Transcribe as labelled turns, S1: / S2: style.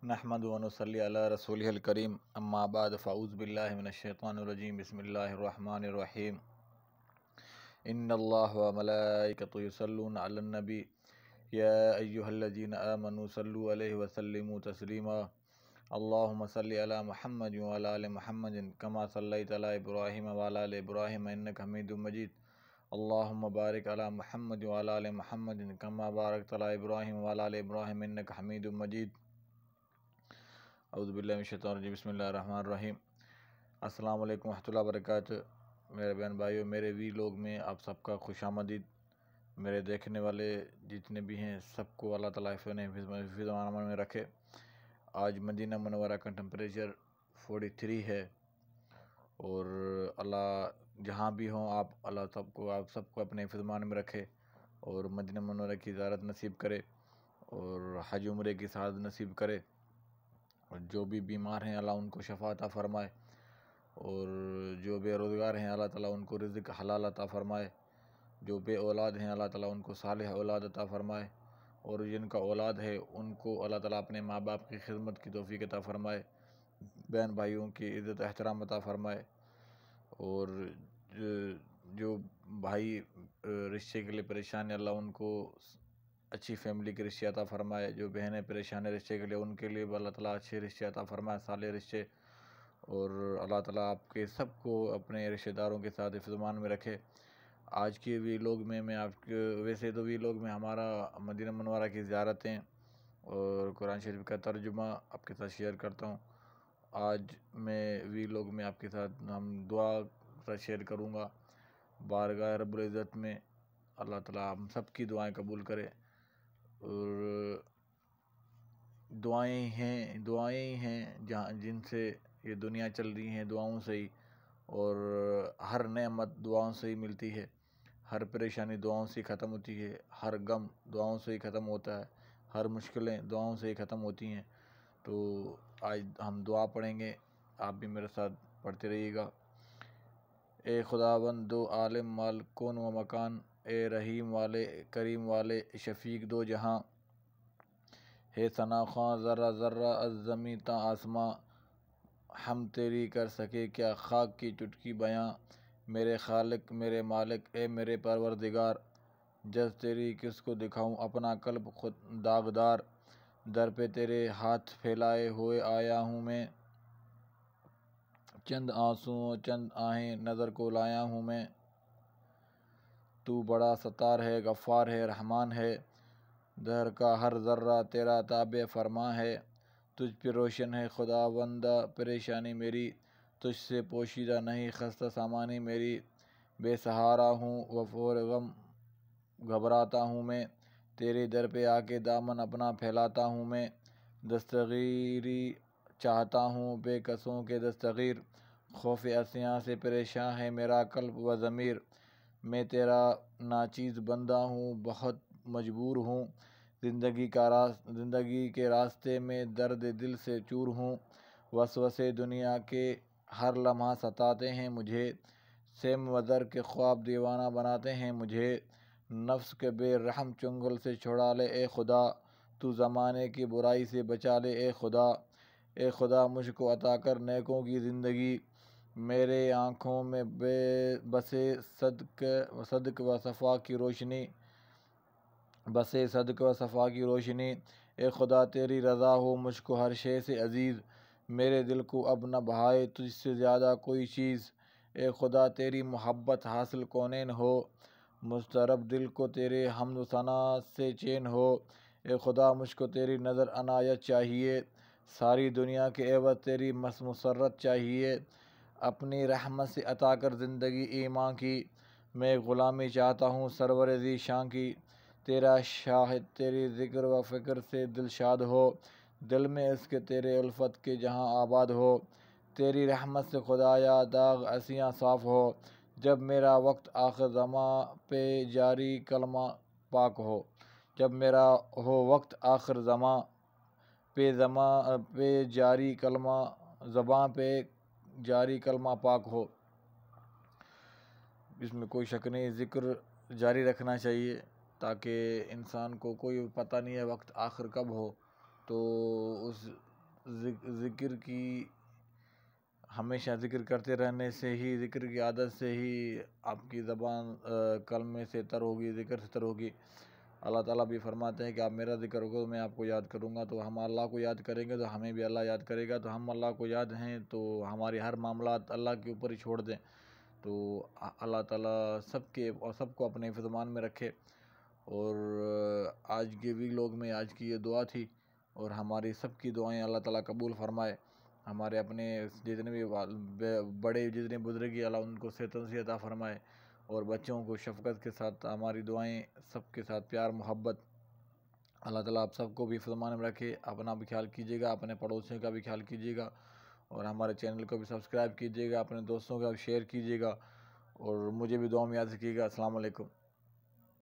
S1: نحمد و نصلی علی رسولہ الکریم اما بعد فاعوذ باللہ من الشیطان الرجیم بسم اللہ الرحمن الرحیم ان اللہ و ملائکۃ یصلون علی النبی یا ایہا الذین آمنوا صلوا علیہ وسلموا تسلیما اللہم صلی علی محمد و علی آل محمد کما صلیت علی ابراہیم و علی آل ابراہیم انک حمید مجید اللہم بارک علی محمد و علی آل محمد کما بارکت علی ابراہیم و علی آل ابراہیم انک حمید مجید اعوذ باللہ من الشیطان الرجیم بسم اللہ الرحمن الرحیم۔ السلام علیکم ورحمۃ اللہ وبرکاتہ۔ میرے بہن بھائیوں، میرے وی لوگ میں آپ سب کا خوش آمدید۔ میرے دیکھنے والے جتنے بھی ہیں سب کو اللہ تعالیٰ حفظ و امان میں رکھے۔ آج مدینہ منورہ کا ٹمپریچر 43 ہے اور اللہ جہاں بھی ہوں اللہ سب کو اپنے حفظ و امان میں رکھے اور مدینہ منورہ کی زیارت نصیب کرے اور حج عمرے کی سعادت نصیب کرے، اور جو بھی بیمار ہیں اللہ ان کو شفا عطا فرمائے، اور جو بے روزگار ہیں اللہ تعالیٰ ان کو رزق حلال عطا فرمائے، جو بے اولاد ہیں اللہ تعالیٰ ان کو صالح اولاد عطا فرمائے، اور جن کا اولاد ہے ان کو اللہ تعالیٰ اپنے ماں باپ کی خدمت کی توفیق عطا فرمائے، بہن بھائیوں کی عزت احترام عطا فرمائے، اور جو بھائی رشتے کے لیے پریشان ہیں اللہ ان کو اچھی فیملی کے رشتے عطا فرمائے، جو بہنیں پریشان ہیں رشتے کے لیے ان کے لیے بھی اللہ تعالیٰ اچھے رشتے عطا فرمائے، صالح رشتے، اور اللہ تعالیٰ آپ کے سب کو اپنے رشتہ داروں کے ساتھ حفظ و امان میں رکھے۔ آج کے ویلوگ میں آپ کے ویسے تو ویلوگ میں ہمارا مدینہ منورہ کی زیارتیں اور قرآن شریف کا ترجمہ آپ کے ساتھ شیئر کرتا ہوں۔ آج میں ویلوگ میں آپ کے ساتھ دعا شیئر کروں گا۔ بارگاہ رب العزت میں اللہ تعالیٰ ہم سب کی دعائیں قبول کرے، اور دعائیں ہیں جن سے یہ دنیا چل رہی ہیں، دعاؤں سے ہی، اور ہر نعمت دعاؤں سے ہی ملتی ہے، ہر پریشانی دعاؤں سے ہی ختم ہوتی ہے، ہر غم دعاؤں سے ہی ختم ہوتا ہے، ہر مشکلیں دعاؤں سے ہی ختم ہوتی ہیں۔ تو آج ہم دعا پڑھیں گے، آپ بھی میرے ساتھ پڑھتے رہیے گا۔ اے خداوند دو عالم مال کون و مکان، اے رحیم والے کریم والے شفیق دو جہاں، ہے ثنا خواں ذرہ ذرہ از زمیں تا آسماں، ہم تیری کر سکے کیا خاک کی چٹکی بیاں، میرے خالق میرے مالک اے میرے پروردگار، جز تیری کس کو دکھاؤں اپنا قلب خود داغدار، در پہ تیرے ہاتھ پھیلائے ہوئے آیا ہوں میں، چند آنسوؤں چند آہیں نظر کو لایا ہوں میں، تو بڑا ستار ہے غفار ہے رحمان ہے، دہر کا ہر ذرہ تیرا تابع فرما ہے، تجھ پہ روشن ہے خداوندہ پریشانی میری، تجھ سے پوشیدہ نہیں خستہ سامانی میری، بے سہارا ہوں و فور غم گھبراتا ہوں میں، تیرے در پہ آ کے دامن اپنا پھیلاتا ہوں میں، دستگیری چاہتا ہوں بے کسوں کے دستگیر، خوف عصیاں سے پریشاں ہے میرا قلب و ضمیر، میں تیرا ناچیز بندہ ہوں بہت مجبور ہوں، زندگی کے راستے میں درد دل سے چور ہوں، وسوسے دنیا کے ہر لمحہ ستاتے ہیں مجھے، سیم و در کے خواب دیوانہ بناتے ہیں مجھے، نفس کے بے رحم چنگل سے چھڑا لے اے خدا، تو زمانے کی برائی سے بچا لے اے خدا، اے خدا مجھ کو عطا کر نیکوں کی زندگی، میرے آنکھوں میں بسے صدق و صفا کی روشنی، اے خدا تیری رضا ہو مجھ کو ہر شے سے عزیز، میرے دل کو اب نہ بھائے تجھ سے زیادہ کوئی چیز، اے خدا تیری محبت حاصل کونین ہو، مضطرب دل کو تیرے حمد و ثنا سے چین ہو، اے خدا مجھ کو تیری نظر عنایت چاہیے، ساری دنیا کے عوض تیری مسرت چاہیے، اپنی رحمت سے عطا کر زندگی ایمان کی، میں غلامی چاہتا ہوں سرور ذی شان کی، تیرا شاہد تیری ذکر و فکر سے دل شاد ہو، دل میں اس کے تیرے الفت کے جہاں آباد ہو، تیری رحمت سے خدایا داغ عصیاں صاف ہو، جب میرا وقت آخر زماں پہ جاری کلمہ پاک ہو، جب میرا ہو وقت آخر زماں پہ جاری کلمہ زباں پہ جاری کلمہ پاک ہو۔ اس میں کوئی شک نہیں، ذکر جاری رکھنا چاہیے تاکہ انسان کو کوئی پتہ نہیں ہے وقت آخر کب ہو، تو اس ذکر کی ہمیشہ ذکر کرتے رہنے سے ہی، ذکر کی عادت سے ہی آپ کی زبان کلمے سے تر ہوگی، ذکر سے تر ہوگی۔ اللہ تعالیٰ بھی فرماتے ہیں کہ آپ میرا ذکر کرو میں آپ کو یاد کروں گا، تو ہم اللہ کو یاد کریں گے تو ہمیں بھی اللہ یاد کرے گا۔ تو ہم اللہ کو یاد ہیں تو ہماری ہر معاملات اللہ کے اوپر ہی چھوڑ دیں، تو اللہ تعالیٰ سب کو اپنے حفظ میں رکھے۔ اور آج کے ویلوگ میں آج کی یہ دعا تھی، اور ہماری سب کی دعائیں اللہ تعالیٰ قبول فرمائے۔ ہمارے اپنے جتنے بھی بڑے جتنے بزرگی اللہ ان کو صحت و عطا فرمائے، اور بچوں کو شفقت کے ساتھ ہماری دعائیں سب کے ساتھ پیار محبت۔ اللہ تعالیٰ آپ سب کو بھی حفظ میں رکھے۔ اپنا بھی خیال کیجیے گا، اپنے پڑوسیوں کا بھی خیال کیجیے گا، اور ہمارے چینل کو بھی سبسکرائب کیجیے گا، اپنے دوستوں کا بھی شیئر کیجیے گا، اور مجھے بھی دعا میں یاد رکھیے گا۔ السلام علیکم۔